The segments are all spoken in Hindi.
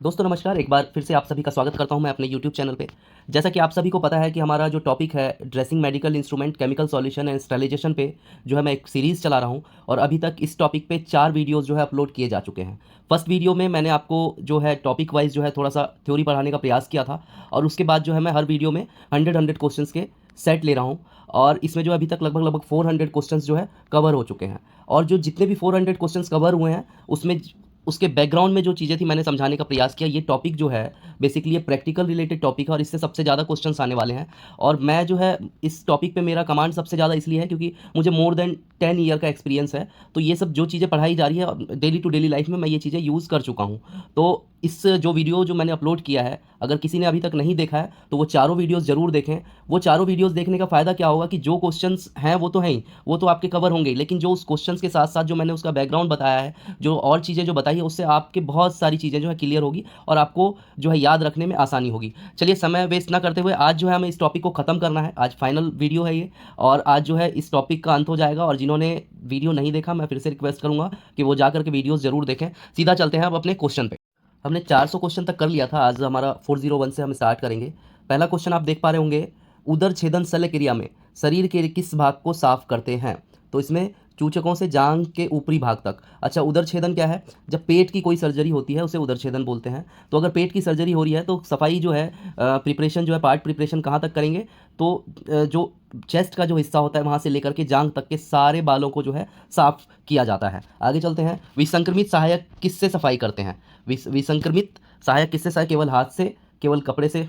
दोस्तों नमस्कार, एक बार फिर से आप सभी का स्वागत करता हूं मैं अपने यूट्यूब चैनल पे। जैसा कि आप सभी को पता है कि हमारा जो टॉपिक है dressing medical instrument chemical solution and sterilisation पे जो है मैं एक सीरीज़ चला रहा हूं और अभी तक इस टॉपिक पे 4 वीडियोज़ जो है अपलोड किए जा चुके हैं। फर्स्ट वीडियो में मैंने आपको जो है टॉपिक वाइज़ जो है थोड़ा-सा थ्योरी पढ़ाने का प्रयास किया था और उसके बाद जो है मैं हर वीडियो में 100 क्वेश्चंस के सेट ले रहा हूँ और इसमें जो अभी तक लगभग 400 क्वेश्चंस जो है कवर हो चुके हैं। और जो जितने भी 400 क्वेश्चंस कवर हुए हैं उसमें उसके बैकग्राउंड में जो चीज़ें थी मैंने समझाने का प्रयास किया। ये टॉपिक जो है बेसिकली ये प्रैक्टिकल रिलेटेड टॉपिक है और इससे सबसे ज़्यादा क्वेश्चंस आने वाले हैं। और मैं जो है इस टॉपिक पे मेरा कमांड सबसे ज़्यादा इसलिए है क्योंकि मुझे मोर देन 10 ईयर का एक्सपीरियंस है। तो ये सब जो चीज़ें पढ़ाई जा रही है डेली टू डेली लाइफ में मैं ये चीज़ें यूज़ कर चुका हूँ। तो इस जो वीडियो जो मैंने अपलोड किया है, अगर किसी ने अभी तक नहीं देखा है तो वो चारों वीडियोज़ ज़रूर देखें। वो चारों वीडियोज़ देखने का फ़ायदा क्या होगा कि जो क्वेश्चंस हैं वो तो हैं ही, वो तो आपके कवर होंगे ही, लेकिन जो उस क्वेश्चंस के साथ साथ जो मैंने उसका बैकग्राउंड बताया है, जो और चीज़ें जो बताई है, उससे आपके बहुत सारी चीज़ें जो है क्लियर होगी और आपको जो है याद रखने में आसानी होगी। चलिए समय वेस्ट ना करते हुए आज जो है हमें इस टॉपिक को ख़त्म करना है। आज फाइनल वीडियो है ये और आज जो है इस टॉपिक का अंत हो जाएगा। और जिन्होंने वीडियो नहीं देखा मैं फिर से रिक्वेस्ट करूँगा कि वो जा करके वीडियोज़ ज़रूर देखें। सीधा चलते हैं अब अपने क्वेश्चन पे। हमने 400 क्वेश्चन तक कर लिया था, आज हमारा 401 से हम स्टार्ट करेंगे। पहला क्वेश्चन आप देख पा रहे होंगे, उदर छेदन शल्य क्रिया में शरीर के किस भाग को साफ करते हैं? तो इसमें चूचकों से जांघ के ऊपरी भाग तक। अच्छा, उदर छेदन क्या है? जब पेट की कोई सर्जरी होती है उसे उदर छेदन बोलते हैं। तो अगर पेट की सर्जरी हो रही है तो सफाई जो है प्रिपरेशन जो है पार्ट प्रिपरेशन कहाँ तक करेंगे? तो जो चेस्ट का जो हिस्सा होता है वहाँ से लेकर के जांघ तक के सारे बालों को जो है साफ किया जाता है। आगे चलते हैं, विसंक्रमित सहायक किससे सफाई करते हैं? विसंक्रमित सहायक किससे सहायक? केवल हाथ से, केवल कपड़े से,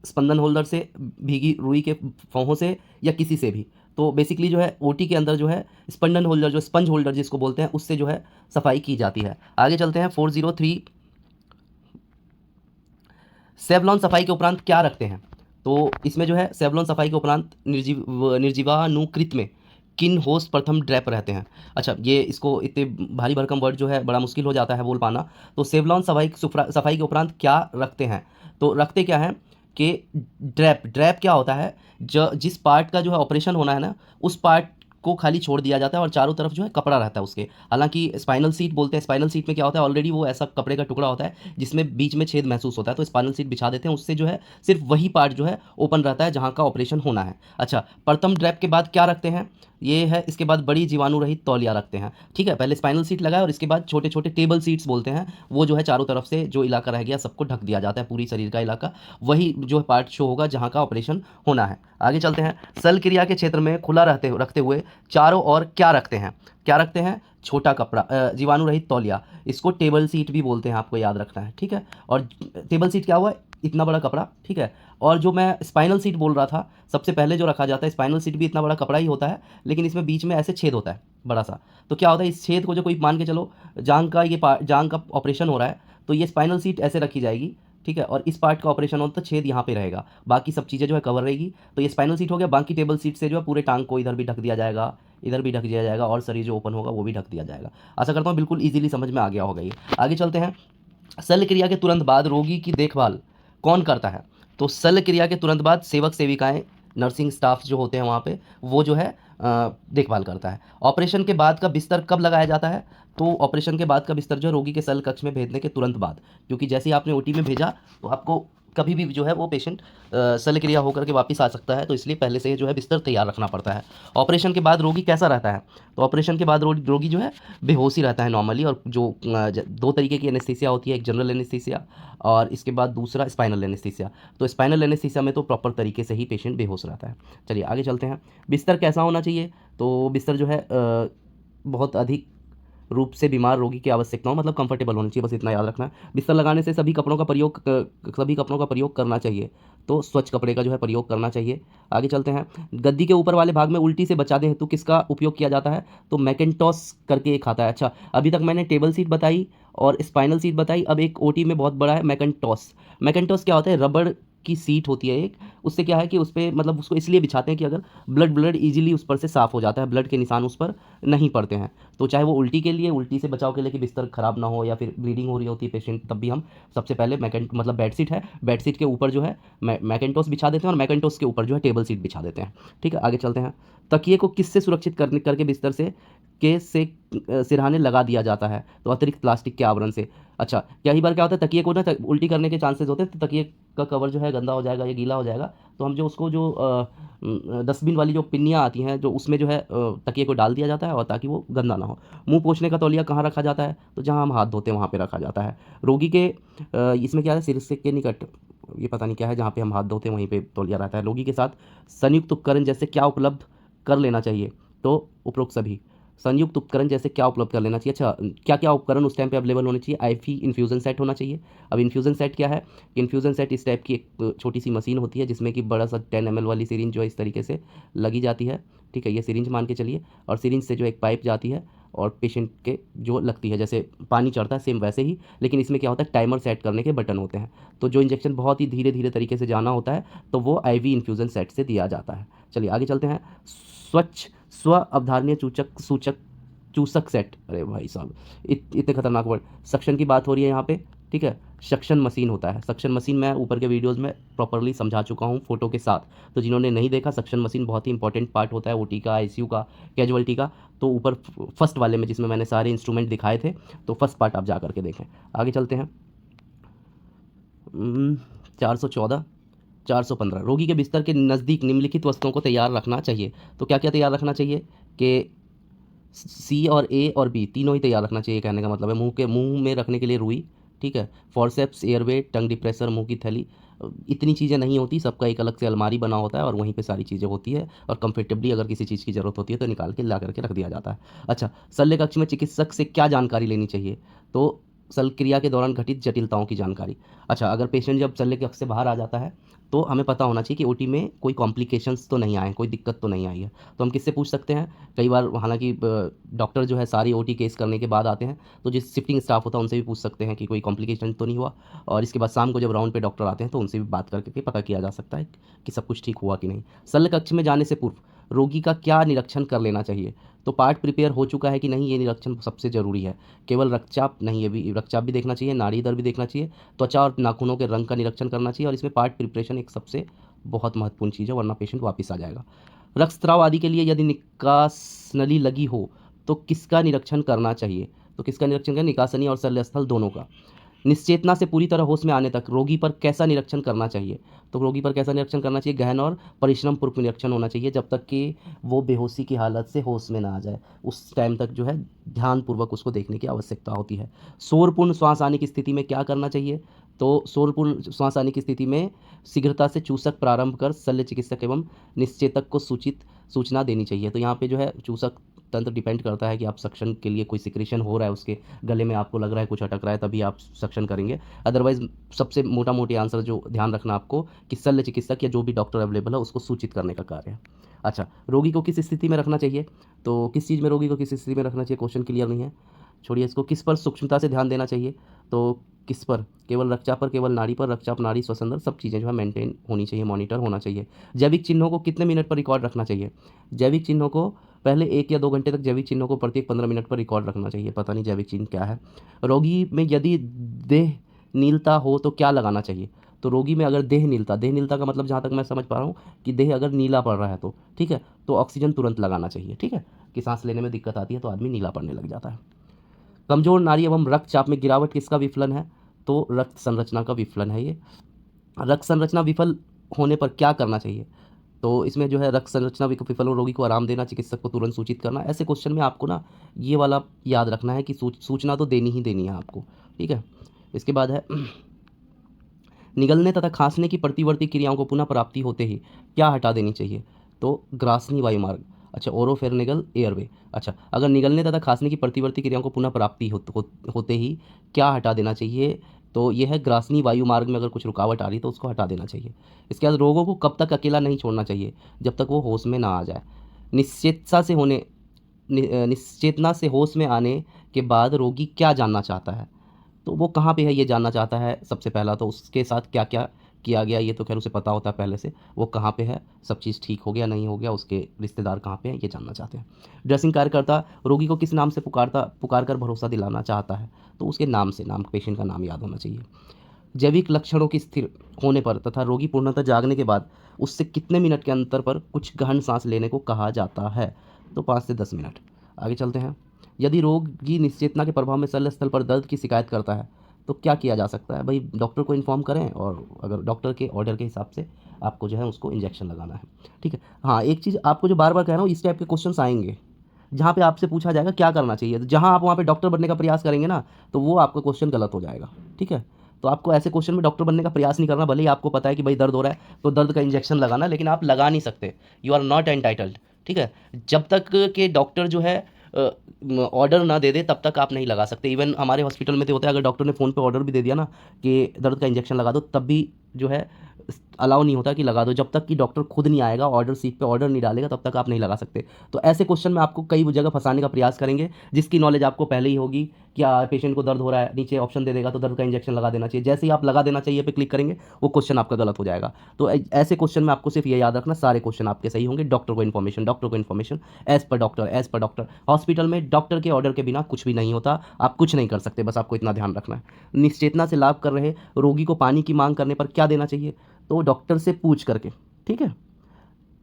स्पंदन होल्डर से, भीगी रुई के फोहों से या किसी से भी? तो बेसिकली जो है ओटी के अंदर जो है स्पंदन होल्डर, जो स्पंज होल्डर जिसको बोलते हैं, उससे जो है सफाई की जाती है। आगे चलते हैं 403, सेवलॉन सफाई के उपरांत क्या रखते हैं? तो इसमें जो है सेवलॉन सफाई के उपरांत निर्जीवाणुकृत में किन होस्ट प्रथम ड्रैप रहते हैं? अच्छा, ये इसको इतने भारी भरकम वर्ड जो है बड़ा मुश्किल हो जाता है बोल पाना। तो सेवलॉन सफाई के उपरांत क्या रखते हैं? तो रखते क्या है कि ड्रैप। ड्रैप क्या होता है? जो जिस पार्ट का जो है ऑपरेशन होना है ना, उस पार्ट को खाली छोड़ दिया जाता है और चारों तरफ जो है कपड़ा रहता है उसके। हालांकि स्पाइनल सीट बोलते हैं, स्पाइनल सीट में क्या होता है, ऑलरेडी वो ऐसा कपड़े का टुकड़ा होता है जिसमें बीच में छेद महसूस होता है, तो स्पाइनल सीट बिछा देते हैं, उससे जो है सिर्फ वही पार्ट जो है ओपन रहता है जहाँ का ऑपरेशन होना है। अच्छा, प्रथम ड्रैप के बाद क्या रखते हैं? ये है, इसके बाद बड़ी जीवाणु रहित तौलिया रखते हैं। ठीक है, पहले स्पाइनल सीट लगाए और इसके बाद छोटे छोटे टेबल सीट्स बोलते हैं, वो जो है चारों तरफ से जो इलाका रह गया सबको ढक दिया जाता है, पूरी शरीर का इलाका, वही जो है पार्ट शो होगा जहाँ का ऑपरेशन होना है। आगे चलते हैं, सल क्रिया के क्षेत्र में खुला रखते हुए चारों ओर क्या रखते हैं? क्या रखते हैं? छोटा कपड़ा, जीवाणु रहित तौलिया। इसको टेबल सीट भी बोलते हैं, आपको याद रखना है। ठीक है, और टेबल सीट क्या हुआ? इतना बड़ा कपड़ा। ठीक है, और जो मैं स्पाइनल सीट बोल रहा था सबसे पहले जो रखा जाता है, स्पाइनल सीट भी इतना बड़ा कपड़ा ही होता है, लेकिन इसमें बीच में ऐसे छेद होता है बड़ा सा। तो क्या होता है, इस छेद को जो कोई मान के चलो जांग का ऑपरेशन हो रहा है तो ये स्पाइनल सीट ऐसे रखी जाएगी। ठीक है, और इस पार्ट का ऑपरेशन हो तो छेद यहाँ पे रहेगा, बाकी सब चीज़ें जो है कवर रहेगी। तो ये स्पाइनल सीट हो गया। बाकी टेबल सीट से जो है पूरे टांग को इधर भी ढक दिया जाएगा, इधर भी ढक दिया जाएगा, और शरीर जो ओपन होगा वो भी ढक दिया जाएगा। आशा करता हूँ बिल्कुल ईजिली समझ में आ गया होगा ये। आगे चलते हैं, शल्य क्रिया के तुरंत बाद रोगी की देखभाल कौन करता है? तो शल्य क्रिया के तुरंत बाद सेवक सेविकाएं, नर्सिंग स्टाफ जो होते हैं वहाँ पे, वो जो है देखभाल करता है। ऑपरेशन के बाद का बिस्तर कब लगाया जाता है? तो ऑपरेशन के बाद का बिस्तर जो है रोगी के शल्य कक्ष में भेजने के तुरंत बाद, क्योंकि जैसे ही आपने ओटी में भेजा तो आपको कभी भी जो है वो पेशेंट शल्य क्रिया होकर के वापस आ सकता है, तो इसलिए पहले से ही जो है बिस्तर तैयार रखना पड़ता है। ऑपरेशन के बाद रोगी कैसा रहता है? तो ऑपरेशन के बाद रोगी जो है बेहोशी रहता है नॉर्मली, और जो दो तरीके की एनेस्थीसिया होती है, एक जनरल एनेस्थीसिया और इसके बाद दूसरा स्पाइनल एनेस्थीसिया। तो स्पाइनल एनेस्थीसिया में तो प्रॉपर तरीके से ही पेशेंट बेहोश रहता है। चलिए आगे चलते हैं, बिस्तर कैसा होना चाहिए? तो बिस्तर जो है बहुत अधिक रूप से बीमार रोगी की आवश्यकताओं मतलब कंफर्टेबल होनी चाहिए, बस इतना याद रखना है। बिस्तर लगाने से सभी कपड़ों का प्रयोग करना चाहिए, तो स्वच्छ कपड़े का जो है प्रयोग करना चाहिए। आगे चलते हैं, गद्दी के ऊपर वाले भाग में उल्टी से बचाने हेतु किसका उपयोग किया जाता है? तो मैकेंटॉस करके एक आता है। अच्छा, अभी तक मैंने टेबल सीट बताई और स्पाइनल सीट बताई, अब एक ओटी में बहुत बड़ा है मैकेंटॉस। मैकेंटॉस क्या होता है? रबड़ की सीट होती है एक, उससे क्या है कि उस पर मतलब उसको इसलिए बिछाते हैं कि अगर ब्लड ईजिली उस पर से साफ़ हो जाता है, ब्लड के निशान उस पर नहीं पड़ते हैं। तो चाहे वो उल्टी के लिए, उल्टी से बचाव के लिए कि बिस्तर खराब ना हो या फिर ब्लीडिंग हो रही होती है पेशेंट, तब भी हम सबसे पहले मतलब बेडशीट है, बेडशीट के ऊपर जो है मैकेंटोस बिछा देते हैं और मैकेंटोस के ऊपर जो है टेबल सीट बिछा देते हैं। ठीक है, आगे चलते हैं, तकिए को किससे सुरक्षित करके बिस्तर से सिरहाने लगा दिया जाता है, तो अतिरिक्त प्लास्टिक के आवरण से। अच्छा, कई बार क्या होता है, तकिए को ना उल्टी करने के चांसेस होते हैं, तो तकिए का कवर जो है गंदा हो जाएगा या गीला हो जाएगा, तो हम जो उसको जो डस्टबिन वाली जो पिन्नियाँ आती हैं, जो उसमें जो है तकिए को डाल दिया जाता है, और ताकि वो गंदा ना हो। मुंह पोंछने का तौलिया कहाँ रखा जाता है, तो जहाँ हम हाथ धोते हैं वहाँ पे रखा जाता है। रोगी के इसमें क्या है, सिर से के निकट, ये पता नहीं क्या है, जहाँ पे हम हाथ धोते हैं वहीं पे तौलिया रहता है। रोगी के साथ संयुक्त उपकरण जैसे क्या उपलब्ध कर लेना चाहिए, तो उपरोक्त सभी। संयुक्त उपकरण जैसे क्या उपलब्ध कर लेना चाहिए, अच्छा क्या क्या उपकरण उस टाइम पे अवेलेबल होने चाहिए, आईवी इन्फ्यूज़न सेट होना चाहिए। अब इन्फ्यूज़न सेट क्या है, इन्फ्यूज़न सेट इस टाइप की एक छोटी सी मशीन होती है, जिसमें कि बड़ा सा 10 ml वाली सिरिंज जो है इस तरीके से लगी जाती है, ठीक है, ये सिरिंज मान के चलिए, और सिरिंज से जो एक पाइप जाती है और पेशेंट के जो लगती है, जैसे पानी चढ़ता है सेम वैसे ही, लेकिन इसमें क्या होता है, टाइमर सेट करने के बटन होते हैं, तो जो इंजेक्शन बहुत ही धीरे धीरे तरीके से जाना होता है, तो वो आईवी इन्फ्यूज़न सेट से दिया जाता है। चलिए आगे चलते हैं। स्वच्छ स्व अवधारणीय सूचक सूचक चूसक सेट, अरे भाई साहब इतने खतरनाक वर्ड, सक्शन की बात हो रही है यहाँ पे, ठीक है। सक्शन मशीन होता है, सक्शन मशीन मैं ऊपर के वीडियोस में प्रॉपरली समझा चुका हूँ फोटो के साथ, तो जिन्होंने नहीं देखा, सक्शन मशीन बहुत ही इंपॉर्टेंट पार्ट होता है ओटी का, आईसीयू का, कैजुअल्टी का, तो ऊपर फर्स्ट वाले में जिसमें मैंने सारे इंस्ट्रूमेंट दिखाए थे, तो फर्स्ट पार्ट आप जा करके देखें। आगे चलते हैं। 414 415, रोगी के बिस्तर के नज़दीक निम्नलिखित वस्तुओं को तैयार रखना चाहिए, तो क्या क्या तैयार रखना चाहिए, कि सी और ए और बी तीनों ही तैयार रखना चाहिए, कहने का मतलब है मुंह में रखने के लिए रुई, ठीक है, फॉरसेप्स, एयरवे, टंग डिप्रेसर, मुंह की थैली। इतनी चीज़ें नहीं होती, सबका एक अलग से अलमारी बना होता है और वहीं पे सारी चीज़ें होती है, और कंफर्टेबली अगर किसी चीज़ की ज़रूरत होती है तो निकाल के ला करके रख दिया जाता है। अच्छा, शल्य कक्ष में चिकित्सक से क्या जानकारी लेनी चाहिए, तो शल्य क्रिया के दौरान घटित जटिलताओं की जानकारी। अच्छा, अगर पेशेंट जब शल्य कक्ष से बाहर आ जाता है, तो हमें पता होना चाहिए कि ओटी में कोई कॉम्प्लिकेशंस तो नहीं आए, कोई दिक्कत तो नहीं आई है, तो हम किससे पूछ सकते हैं। कई बार हालांकि डॉक्टर जो है सारी ओटी केस करने के बाद आते हैं, तो जिस शिफ्टिंग स्टाफ होता है उनसे भी पूछ सकते हैं कि कोई कॉम्प्लिकेशन तो नहीं हुआ, और इसके बाद शाम को जब राउंड पे डॉक्टर आते हैं तो उनसे भी बात करके पता किया जा सकता है कि सब कुछ ठीक हुआ कि नहीं। शल्य कक्ष में जाने से पूर्व रोगी का क्या निरीक्षण कर लेना चाहिए, तो पार्ट प्रिपेयर हो चुका है कि नहीं, ये निरीक्षण सबसे ज़रूरी है। केवल रक्तचाप नहीं, ये भी रक्तचाप भी देखना चाहिए, नाड़ी दर भी देखना चाहिए, त्वचा और नाखूनों के रंग का निरीक्षण करना चाहिए, और इसमें पार्ट प्रिपरेशन एक सबसे बहुत महत्वपूर्ण चीज़ है, वरना पेशेंट वापस आ जाएगा। रक्तस्राव आदि के लिए यदि निकास नली लगी हो, तो किसका निरीक्षण करना चाहिए, तो किसका निरीक्षण करें, निकासनी और शल्य स्थल दोनों का। निश्चेतना से पूरी तरह होश में आने तक रोगी पर कैसा निरीक्षण करना चाहिए, तो रोगी पर कैसा निरीक्षण करना चाहिए, गहन और परिश्रम पूर्वक निरीक्षण होना चाहिए, जब तक कि वो बेहोशी की हालत से होश में ना आ जाए, उस टाइम तक जो है ध्यानपूर्वक उसको देखने की आवश्यकता होती है। शोरपूर्ण श्वास आने की स्थिति में क्या करना चाहिए, तो शोरपूर्ण श्वास आने की स्थिति में शीघ्रता से चूसक प्रारंभ कर शल्य चिकित्सक एवं निश्चेतक को सूचना देनी चाहिए। तो यहाँ पे जो है चूसक तंत्र डिपेंड करता है कि आप सक्शन के लिए कोई सिक्रेशन हो रहा है, उसके गले में आपको लग रहा है कुछ अटक रहा है, तभी आप सक्शन करेंगे। अदरवाइज सबसे मोटा मोटी आंसर जो ध्यान रखना आपको, कि शल्य चिकित्सक या जो भी डॉक्टर अवेलेबल है उसको सूचित करने का कार्य है। अच्छा, रोगी को किस स्थिति में रखना चाहिए, तो किस चीज़ में रोगी को किस स्थिति में रखना चाहिए, क्वेश्चन क्लियर नहीं है, छोड़िए इसको। किस पर सूक्ष्मता से ध्यान देना चाहिए, तो किस पर, केवल रक्तचाप पर, केवल नाड़ी पर, रक्तचाप, नाड़ी, श्वसन दर, सब चीज़ें जो है मेंटेन होनी चाहिए, मॉनिटर होना चाहिए। जैविक चिन्हों को कितने मिनट पर रिकॉर्ड रखना चाहिए, जैविक चिन्हों को पहले 1 या 2 घंटे तक जैविक चिन्हों को प्रत्येक 15 मिनट पर रिकॉर्ड रखना चाहिए, पता नहीं जैविक चिन्ह क्या है। रोगी में यदि देह नीलता हो तो क्या लगाना चाहिए, तो रोगी में अगर देह नीलता का मतलब जहाँ तक मैं समझ पा रहा हूँ कि देह अगर नीला पड़ रहा है, तो ठीक है, तो ऑक्सीजन तुरंत लगाना चाहिए, ठीक है, कि सांस लेने में दिक्कत आती है तो आदमी नीला पड़ने लग जाता है। कमजोर नाड़ी एवं रक्तचाप में गिरावट किसका विफलन है, तो रक्त संरचना का विफलन है ये। रक्त संरचना विफल होने पर क्या करना चाहिए, तो इसमें जो है रक्त संरचना विफल हो, रोगी को आराम देना, चिकित्सक को तुरंत सूचित करना। ऐसे क्वेश्चन में आपको ना ये वाला याद रखना है कि सूचना तो देनी ही देनी है आपको, ठीक है। इसके बाद है निगलने तथा खांसने की प्रतिवर्ती क्रियाओं को पुनः प्राप्ति होते ही क्या हटा देनी चाहिए, तो ग्रासनी वायुमार्ग, अच्छा, ओरोफेरिंजियल एयरवे। अच्छा, अगर निगलने तथा खांसने की प्रतिवर्ती क्रियाओं को पुनः प्राप्ति होते ही क्या हटा देना चाहिए, तो यह है ग्रासनी वायुमार्ग में अगर कुछ रुकावट आ रही है तो उसको हटा देना चाहिए। इसके बाद रोगों को कब तक अकेला नहीं छोड़ना चाहिए, जब तक वो होश में ना आ जाए। निश्चेतना से होश में आने के बाद रोगी क्या जानना चाहता है, तो वो कहाँ पे है ये जानना चाहता है सबसे पहला, तो उसके साथ क्या क्या किया गया ये तो खैर उसे पता होता है पहले से, वो कहाँ पे है, सब चीज़ ठीक हो गया नहीं हो गया, उसके रिश्तेदार कहाँ पे हैं ये जानना चाहते हैं। ड्रेसिंग कार्यकर्ता रोगी को किस नाम से पुकार कर भरोसा दिलाना चाहता है, तो उसके नाम से, नाम पेशेंट का नाम याद होना चाहिए। जैविक लक्षणों की स्थिर होने पर तथा रोगी पूर्णतः जागने के बाद उससे कितने मिनट के अंतर पर कुछ गहन सांस लेने को कहा जाता है, तो 5 से 10 मिनट। आगे चलते हैं। यदि रोगी निश्चेतना के प्रभाव में शल्य स्थल पर दर्द की शिकायत करता है तो क्या किया जा सकता है? भाई डॉक्टर को इन्फॉर्म करें और अगर डॉक्टर के ऑर्डर के हिसाब से आपको जो है उसको इंजेक्शन लगाना है, ठीक है। हाँ, एक चीज़ आपको जो बार बार कह रहा हूँ, इस टाइप के क्वेश्चंस आएंगे जहाँ पे आपसे पूछा जाएगा क्या करना चाहिए, तो जहाँ आप वहाँ पे डॉक्टर बनने का प्रयास करेंगे ना, तो वो आपका क्वेश्चन गलत हो जाएगा, ठीक है। तो आपको ऐसे क्वेश्चन में डॉक्टर बनने का प्रयास नहीं करना, भले ही आपको पता है कि भाई दर्द हो रहा है तो दर्द का इंजेक्शन लगाना, लेकिन आप लगा नहीं सकते, यू आर नॉट एंटाइटल्ड, ठीक है। जब तक के डॉक्टर जो है ऑर्डर ना दे दे तब तक आप नहीं लगा सकते। इवन हमारे हॉस्पिटल में तो होता है, अगर डॉक्टर ने फ़ोन पे ऑर्डर भी दे दिया ना कि दर्द का इंजेक्शन लगा दो, तब भी जो है अलाउ नहीं होता कि लगा दो, जब तक कि डॉक्टर खुद नहीं आएगा, ऑर्डर सीट पे ऑर्डर नहीं डालेगा, तब तक आप नहीं लगा सकते। तो ऐसे क्वेश्चन में आपको कई जगह फंसाने का प्रयास करेंगे, जिसकी नॉलेज आपको पहले ही होगी। क्या पेशेंट को दर्द हो रहा है, नीचे ऑप्शन दे देगा तो दर्द का इंजेक्शन लगा देना चाहिए, जैसे ही आप लगा देना चाहिए पे क्लिक करेंगे वो क्वेश्चन आपका गलत हो जाएगा। तो ऐसे क्वेश्चन में आपको सिर्फ ये याद रखना, सारे क्वेश्चन आपके सही होंगे। डॉक्टर को इन्फॉर्मेशन, डॉक्टर को इन्फॉर्मेशन, एज पर डॉक्टर, एज पर डॉक्टर। हॉस्पिटल में डॉक्टर के ऑर्डर के बिना कुछ भी नहीं होता, आप कुछ नहीं कर सकते, बस आपको इतना ध्यान रखना है। निश्चेतना से लाभ कर रहे रोगी को पानी की मांग करने पर क्या देना चाहिए? तो डॉक्टर से पूछ करके, ठीक है,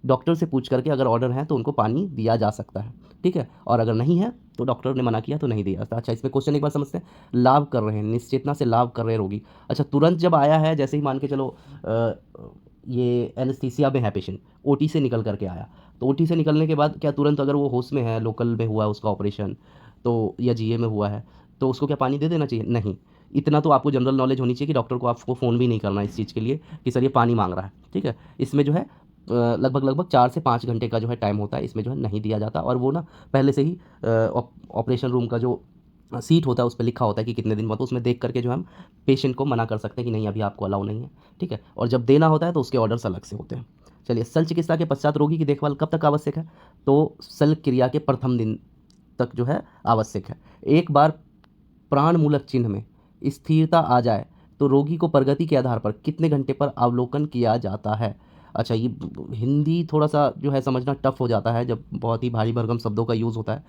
डॉक्टर से पूछ करके अगर ऑर्डर है तो उनको पानी दिया जा सकता है, ठीक है। और अगर नहीं है तो डॉक्टर ने मना किया तो नहीं दिया जाता। अच्छा, इसमें क्वेश्चन एक बार समझते हैं। लाभ कर रहे हैं, निश्चेतना से लाभ कर रहे हैं रोगी। अच्छा, तुरंत जब आया है, जैसे ही मान के चलो ये एनेस्थीसिया में है पेशेंट, ओटी से निकल करके आया, तो ओटी से निकलने के बाद क्या तुरंत अगर वो होश में है, लोकल में हुआ है उसका ऑपरेशन, तो या जीए में हुआ है, तो उसको क्या पानी दे देना चाहिए? नहीं। इतना तो आपको जनरल नॉलेज होनी चाहिए कि डॉक्टर को आपको फ़ोन भी नहीं करना इस चीज़ के लिए कि सर ये पानी मांग रहा है, ठीक है। इसमें जो है लगभग 4 से 5 घंटे का जो है टाइम होता है, इसमें जो है नहीं दिया जाता। और वो ना पहले से ही ऑपरेशन रूम का जो सीट होता है उस पे लिखा होता है कि कितने दिन बाद, तो उसमें देख करके जो हम पेशेंट को मना कर सकते हैं कि नहीं अभी आपको अलाउ नहीं है, ठीक है। और जब देना होता है तो उसके ऑर्डर्स अलग से होते हैं। चलिए, शल्य चिकित्सा के पश्चात रोगी की देखभाल कब तक आवश्यक है? तो शल्य क्रिया के प्रथम दिन तक जो है आवश्यक है। एक बार प्राण मूलक चिन्ह में स्थिरता आ जाए तो रोगी को प्रगति के आधार पर कितने घंटे पर अवलोकन किया जाता है? अच्छा, ये हिंदी थोड़ा सा जो है समझना टफ हो जाता है जब बहुत ही भारी भरकम शब्दों का यूज़ होता है।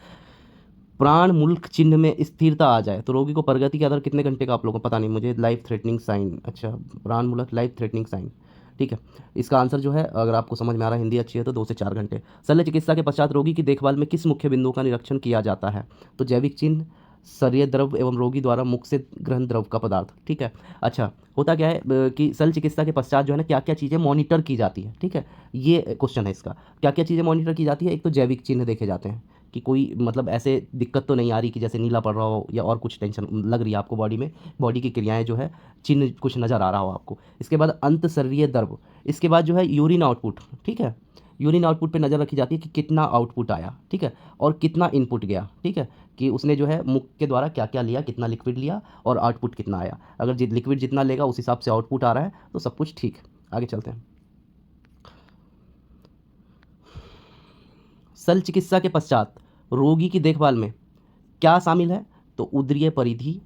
प्राण मूलक चिन्ह में स्थिरता आ जाए तो रोगी को प्रगति के आधार कितने घंटे का, आप लोगों को पता नहीं, मुझे लाइफ थ्रेटनिंग साइन। अच्छा, प्राण मूलक लाइफ थ्रेटनिंग साइन, ठीक है। इसका आंसर जो है, अगर आपको समझ में आ रहा है, हिंदी अच्छी है तो 2 से 4 घंटे। शल्य चिकित्सा के पश्चात रोगी की देखभाल में किस मुख्य बिंदुओं का निरीक्षण किया जाता है? तो जैविक चिन्ह, शरीर द्रव एवं रोगी द्वारा मुख से ग्रहण द्रव का पदार्थ, ठीक है। अच्छा, होता क्या है कि शल्य चिकित्सा के पश्चात जो है ना क्या क्या चीज़ें मॉनिटर की जाती है, ठीक है। ये क्वेश्चन है इसका, क्या क्या चीज़ें मॉनिटर की जाती है? एक तो जैविक चिन्ह देखे जाते हैं कि कोई मतलब ऐसे दिक्कत तो नहीं आ रही कि जैसे नीला पड़ रहा हो या और कुछ टेंशन लग रही है आपको बॉडी में, बॉडी की क्रियाएं जो है, चिन्ह कुछ नज़र आ रहा हो आपको। इसके बाद अंत शरीरीय द्रव, इसके बाद जो है यूरिन आउटपुट, ठीक है। यूरिन आउटपुट पे नज़र रखी जाती है कि कितना आउटपुट आया, ठीक है, और कितना इनपुट गया, ठीक है, कि उसने जो है मुख के द्वारा क्या क्या लिया, कितना लिक्विड लिया और आउटपुट कितना आया। अगर लिक्विड जितना लेगा उस हिसाब से आउटपुट आ रहा है तो सब कुछ ठीक है। आगे चलते हैं। शल्य चिकित्सा के पश्चात रोगी की देखभाल में क्या शामिल है? तो उदरीय परिधि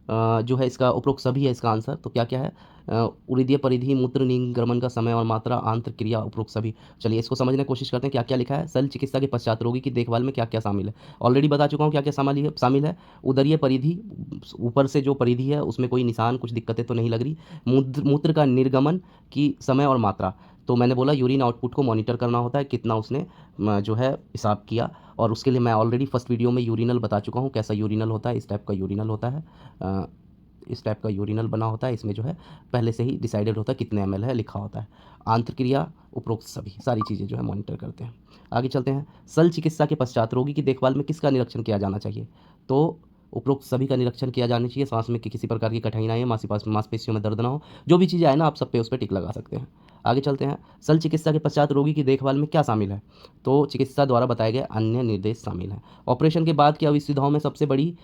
जो है इसका उपरोक्त सभी है इसका आंसर। तो क्या क्या है? उदरीय परिधि, मूत्र निर्गमन का समय और मात्रा, आंत्र क्रिया, उपरोक्त सभी। चलिए इसको समझने की कोशिश करते हैं क्या क्या लिखा है। शल्य चिकित्सा के पश्चात रोगी की देखभाल में क्या क्या शामिल है? ऑलरेडी बता चुका हूँ क्या क्या शामिल है। उदरीय परिधि, ऊपर से जो परिधि है उसमें कोई निशान, कुछ दिक्कतें तो नहीं लग रही। मूत्र का निर्गमन की समय और मात्रा, तो मैंने बोला यूरिन आउटपुट को मॉनिटर करना होता है, कितना उसने जो है हिसाब किया, और उसके लिए मैं ऑलरेडी फर्स्ट वीडियो में यूरिनल बता चुका हूँ कैसा यूरिनल होता है। इस टाइप का यूरिनल होता है, इस टाइप का यूरिनल बना होता है। इसमें जो है पहले से ही डिसाइडेड होता है कितने ml है, लिखा होता है। आंतरक्रिया, उपरोक्त सभी, सारी चीज़ें जो है मॉनिटर करते हैं। आगे चलते हैं। शल्य चिकित्सा के पश्चात रोगी की देखभाल में किसका निरीक्षण किया जाना चाहिए? तो उपरोक्त सभी का निरीक्षण किया जाना चाहिए। सांस में किसी प्रकार की कठिनाई है, मांसपेशियों में दर्द ना हो, जो भी चीज़ें आए ना आप सब पे उस पर टिक लगा सकते हैं। आगे चलते हैं। शल्य चिकित्सा के पश्चात रोगी की देखभाल में क्या शामिल है? तो चिकित्सा द्वारा बताए गए अन्य निर्देश शामिल हैं। ऑपरेशन के बाद की असुविधाओं में सबसे बड़ी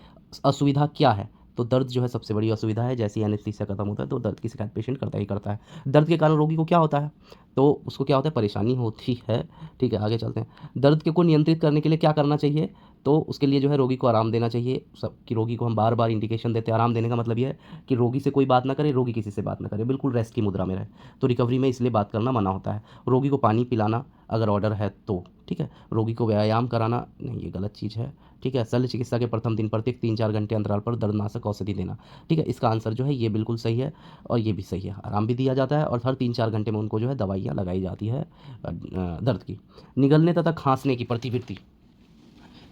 असुविधा क्या है? तो दर्द जो है सबसे बड़ी असुविधा है। जैसे ही एनेस्थीसिया खत्म होता है तो दर्द की शिकायत पेशेंट करता ही करता है। दर्द के कारण रोगी को क्या होता है? तो उसको क्या होता है? परेशानी होती है, ठीक है। आगे चलते हैं। दर्द को नियंत्रित करने के लिए क्या करना चाहिए? तो उसके लिए जो है रोगी को आराम देना चाहिए। सब कि रोगी को हम बार बार इंडिकेशन देते हैं। आराम देने का मतलब ये है कि रोगी से कोई बात ना करे, रोगी किसी से बात ना करे, बिल्कुल रेस्ट की मुद्रा में रहे। तो रिकवरी में इसलिए बात करना मना होता है। रोगी को पानी पिलाना अगर ऑर्डर है तो, ठीक है। रोगी को व्यायाम कराना नहीं, ये गलत चीज़ है, ठीक है। शल्य चिकित्सा के प्रथम दिन प्रत्येक 3-4 घंटे अंतराल पर दर्दनाशक औषधि देना, ठीक है। इसका आंसर जो है ये बिल्कुल सही है और ये भी सही है। आराम भी दिया जाता है और हर 3-4 घंटे में उनको जो है दवाइयाँ लगाई जाती है दर्द की। निगलने तथा खांसने की प्रवृत्ति,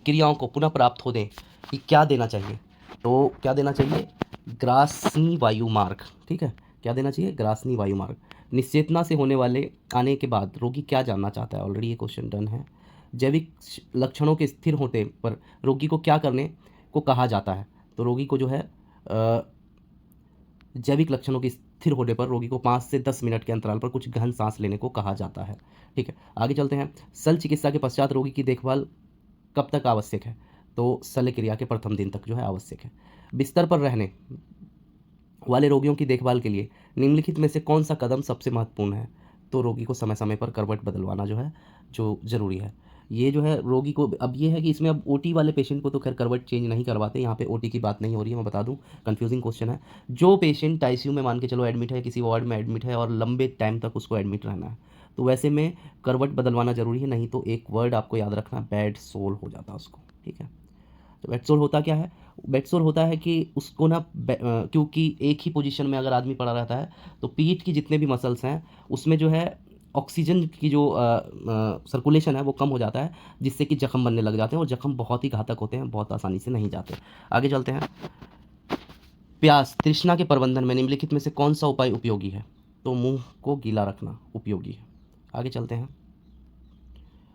क्रियाओं को पुनः प्राप्त हो दें कि क्या देना चाहिए? तो क्या देना चाहिए? ग्रासनी वायु मार्ग, ठीक है? क्या देना चाहिए? ग्रासनी वायु मार्ग। निश्चेतना से होने वाले आने के बाद रोगी क्या जानना चाहता है? ऑलरेडी ये क्वेश्चन डन है। जैविक लक्षणों के स्थिर होते पर रोगी को क्या करने को कहा जाता है? तो रोगी को जो है जैविक लक्षणों के स्थिर होने पर रोगी को 5 से 10 मिनट के अंतराल पर कुछ गहन सांस लेने को कहा जाता है, ठीक है? आगे चलते हैं। शल्य चिकित्सा के पश्चात रोगी की देखभाल कब तक आवश्यक है? तो शल्य क्रिया के प्रथम दिन तक जो है आवश्यक है। बिस्तर पर रहने वाले रोगियों की देखभाल के लिए निम्नलिखित में से कौन सा कदम सबसे महत्वपूर्ण है? तो रोगी को समय समय पर करवट बदलवाना जो है जो ज़रूरी है। ये जो है रोगी को, अब ये है कि इसमें अब ओटी वाले पेशेंट को तो खैर करवट चेंज नहीं करवाते, यहाँ पे ओटी की बात नहीं हो रही है, मैं बता दूं, कंफ्यूजिंग क्वेश्चन है। जो पेशेंट आईसीयू में मान के चलो एडमिट है, किसी वार्ड में एडमिट है और लंबे टाइम तक उसको एडमिट रहना है, तो वैसे में करवट बदलवाना ज़रूरी है, नहीं तो एक वर्ड आपको याद रखना, बेड सोल हो जाता है उसको, ठीक है? तो बेड सोल होता क्या है? बेड सोल होता है कि उसको ना क्योंकि एक ही पोजीशन में अगर आदमी पड़ा रहता है तो पीठ की जितने भी मसल्स हैं उसमें जो है ऑक्सीजन की जो सर्कुलेशन है वो कम हो जाता है, जिससे कि जख्म बनने लग जाते हैं और जख्म बहुत ही घातक होते हैं, बहुत आसानी से नहीं जाते। आगे चलते हैं। प्यास तृष्णा के प्रबंधन में निम्नलिखित में से कौन सा उपाय उपयोगी है? तो मुंह को गीला रखना उपयोगी है। आगे चलते हैं।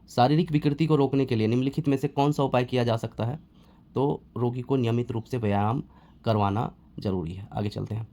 शारीरिक विकृति को रोकने के लिए निम्नलिखित में से कौन सा उपाय किया जा सकता है? तो रोगी को नियमित रूप से व्यायाम करवाना जरूरी है। आगे चलते हैं।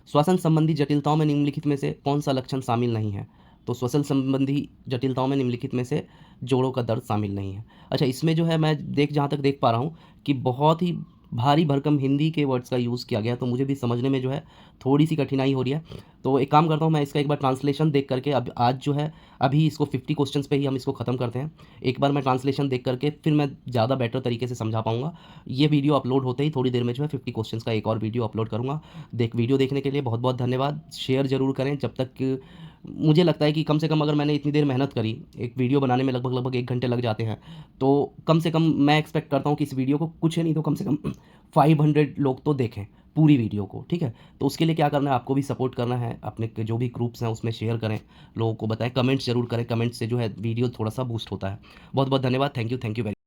श्वसन संबंधी जटिलताओं में निम्नलिखित में से कौन सा लक्षण शामिल नहीं है? तो श्वसन संबंधी जटिलताओं में निम्नलिखित में से जोड़ों का दर्द शामिल नहीं है। अच्छा, इसमें जो है मैं जहाँ तक देख पा रहा हूँ कि बहुत ही भारी भरकम हिंदी के वर्ड्स का यूज़ किया गया, तो मुझे भी समझने में जो है थोड़ी सी कठिनाई हो रही है। तो एक काम करता हूँ, मैं इसका एक बार ट्रांसलेशन देख करके, अब आज जो है अभी इसको 50 क्वेश्चंस पे ही हम इसको ख़त्म करते हैं। एक बार मैं ट्रांसलेशन देख करके फिर मैं ज़्यादा बेटर तरीके से समझा पाऊँगा। ये वीडियो अपलोड होते ही थोड़ी देर में जो है 50 क्वेश्चंस का एक और वीडियो अपलोड करूँगा। वीडियो देखने के लिए बहुत बहुत धन्यवाद। शेयर ज़रूर करें। जब तक मुझे लगता है कि कम से कम अगर मैंने इतनी देर मेहनत करी, एक वीडियो बनाने में लगभग 1 घंटे लग जाते हैं, तो कम से कम मैं एक्सपेक्ट करता हूँ कि इस वीडियो को कुछ है नहीं तो कम से कम 500 लोग तो देखें पूरी वीडियो को, ठीक है? तो उसके लिए क्या करना है, आपको भी सपोर्ट करना है, अपने जो भी ग्रुप्स हैं उसमें शेयर करें, लोगों को बताएं, कमेंट्स जरूर करें। कमेंट से जो है वीडियो थोड़ा सा बूस्ट होता है। बहुत बहुत धन्यवाद। Thank you very